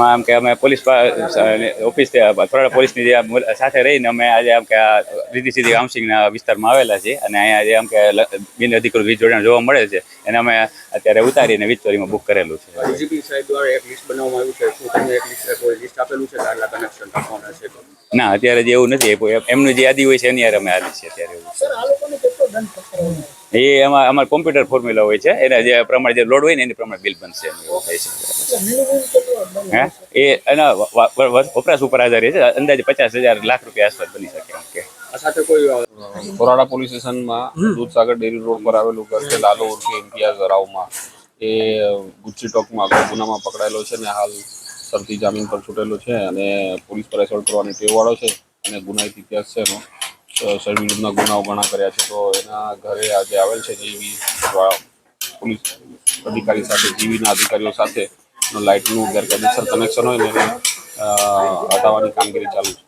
એમાં આમ કે અમે પોલીસ ઓફિસ થોડા પોલીસની જે સાથે રહીને અમે આજે આમ કે આ રીધી સીધી હાઉસિંગના વિસ્તારમાં આવેલા છીએ અને અહીંયા જે આમ કે બિન અધિકૃત વીજ જોડાણ જોવા મળે છે એને અમે અત્યારે ઉતારીને વીજ ચોરીમાં બુક કરેલું છે. ડીજીપી સાહેબ દ્વારા એક લિસ્ટ બનાવવામાં આવ્યું છે. શું તમને એક લિસ્ટ આપેલું છે કે આટલા કનેક્શન આપવાના છે? ના, અત્યારે જે એવું નથી આપ્યું. એમનું જે યાદી હોય છે એની યાર અમે હાલી છે અત્યારે. એ એમાં અમારે કોમ્પ્યુટર ફોર્મ્યુલા હોય છે, એના જે પ્રમાણે જે લોડ હોય ને એની પ્રમાણે બિલ બનશે. હે એ એના વપરાશ ઉપર આધારિત છે. અંદાજે 50,000 લાખ રૂપિયા આસપાસ બની શકે એમ કે. સાથે કોઈ કોરાડા પોલીસ સ્ટેશનમાં દૂધસાગર ડેરી રોડ પર આવેલું ઘર છે લાલો ઉર્ફે ઇમ્તિયાઝ રાવમાં એ ગુચ્છી ટોકમાં ગુનામાં પકડાયેલો છે ને હાલ શરતી જામીન પર છૂટેલો છે અને પોલીસ પર એસોલ્ટ કરવાની ટેવવાળો છે અને ગુનાહિત ઇતિહાસ છે એનો. શરીર વિરુદ્ધના ગુનાઓ ઘણા કર્યા છે. તો એના ઘરે આજે આવેલ છે જેવી પોલીસ અધિકારી સાથે જીવીના અધિકારીઓ સાથે લાઇટનું ગેરકાયદેસર કનેક્શન હોય ને એને હટાવવાની કામગીરી ચાલુ છે.